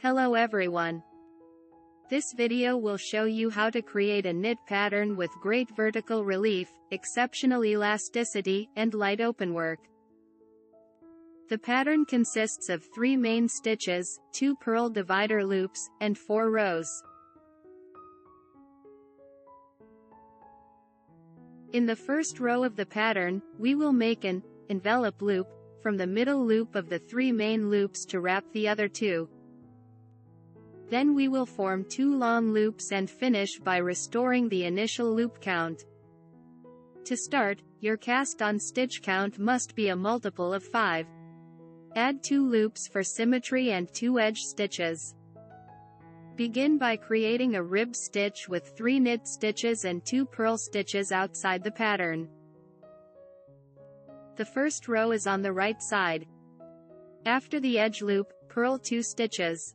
Hello everyone. This video will show you how to create a knit pattern with great vertical relief, exceptional elasticity, and light openwork. The pattern consists of 3 main stitches, 2 purl divider loops, and 4 rows. In the first row of the pattern, we will make an envelope loop from the middle loop of the 3 main loops to wrap the other 2. Then we will form 2 long loops and finish by restoring the initial loop count. To start, your cast-on stitch count must be a multiple of 5. Add 2 loops for symmetry and 2 edge stitches. Begin by creating a rib stitch with 3 knit stitches and 2 purl stitches outside the pattern. The first row is on the right side. After the edge loop, purl 2 stitches.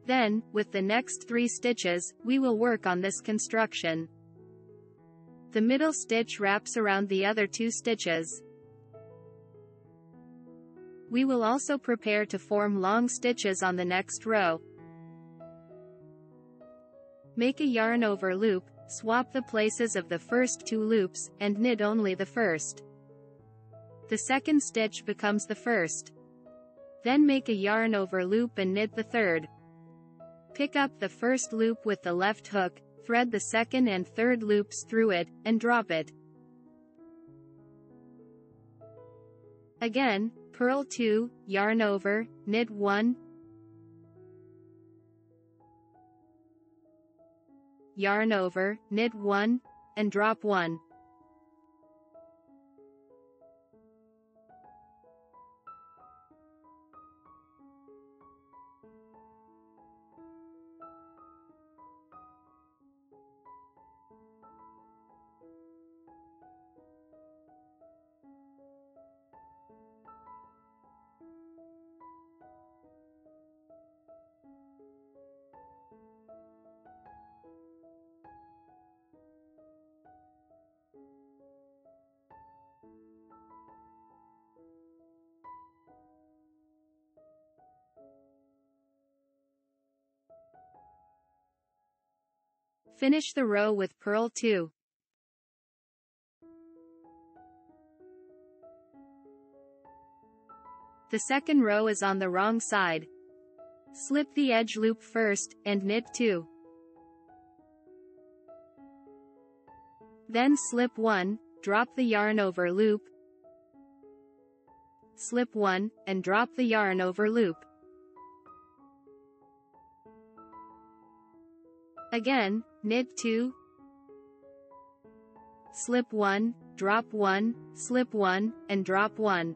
Then, with the next 3 stitches, we will work on this construction. The middle stitch wraps around the other 2 stitches. We will also prepare to form long stitches on the next row. Make a yarn over loop, swap the places of the first 2 loops, and knit only the first. The second stitch becomes the first. Then make a yarn over loop and knit the third. Pick up the first loop with the left hook, thread the second and third loops through it, and drop it. Again, purl 2, yarn over, knit 1, yarn over, knit 1, and drop 1. Finish the row with purl 2. The second row is on the wrong side. Slip the edge loop first, and knit 2. Then slip 1, drop the yarn over loop, slip 1, and drop the yarn over loop. Again, knit 2, slip 1, drop 1, slip 1, and drop 1.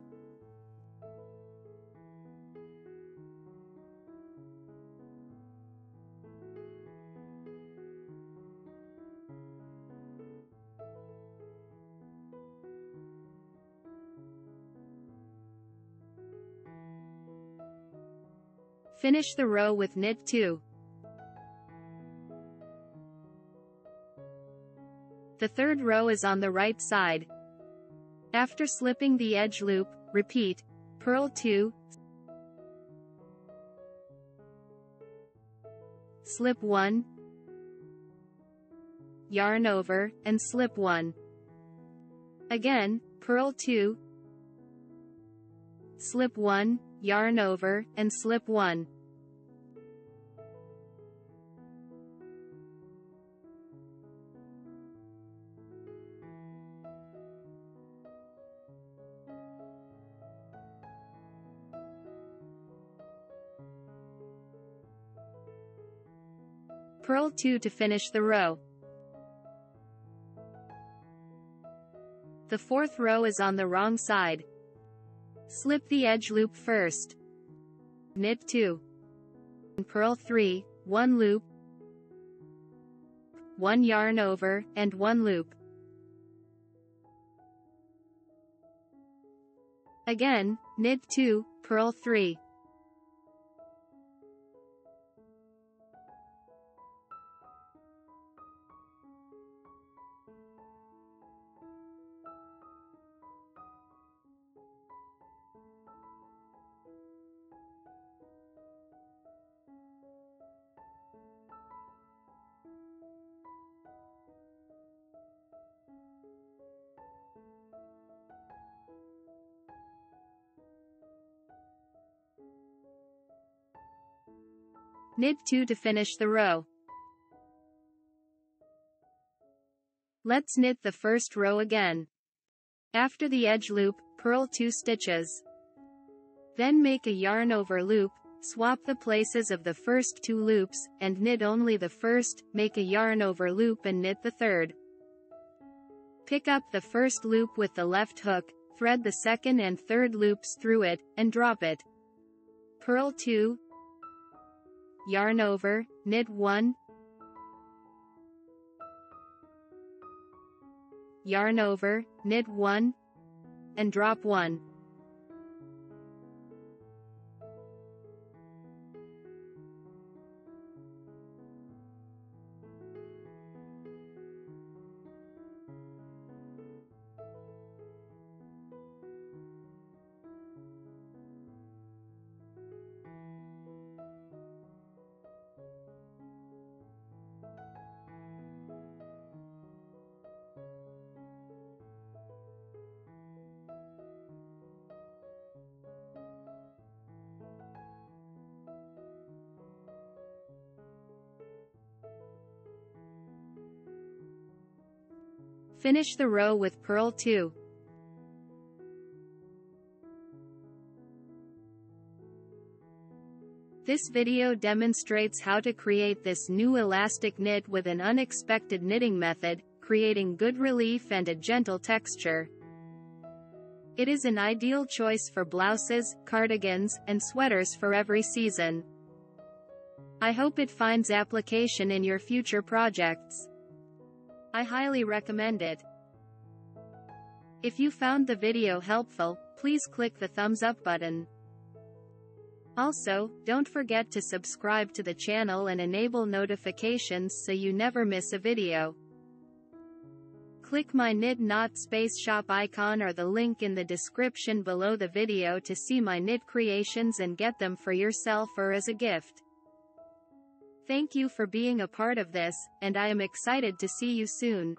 Finish the row with knit 2. The third row is on the right side. After slipping the edge loop, repeat, purl 2, slip 1, yarn over, and slip 1. Again, purl 2, slip 1, yarn over, and slip 1. Purl 2 to finish the row. The fourth row is on the wrong side. Slip the edge loop first. Knit 2. Purl 3, 1 loop, 1 yarn over, and 1 loop. Again, knit 2, purl 3. Knit 2 to finish the row. Let's knit the first row again. After the edge loop, purl 2 stitches. Then make a yarn over loop, swap the places of the first 2 loops, and knit only the first, make a yarn over loop and knit the third. Pick up the first loop with the left hook, thread the second and third loops through it, and drop it. Purl 2, yarn over, knit 1, yarn over, knit 1, and drop 1. Finish the row with purl 2. This video demonstrates how to create this new elastic knit with an unexpected knitting method, creating good relief and a gentle texture. It is an ideal choice for blouses, cardigans, and sweaters for every season. I hope it finds application in your future projects. I highly recommend it. If you found the video helpful, please click the thumbs up button. Also, don't forget to subscribe to the channel and enable notifications so you never miss a video. Click my Knit Knot Space Shop icon or the link in the description below the video to see my knit creations and get them for yourself or as a gift. Thank you for being a part of this, and I am excited to see you soon.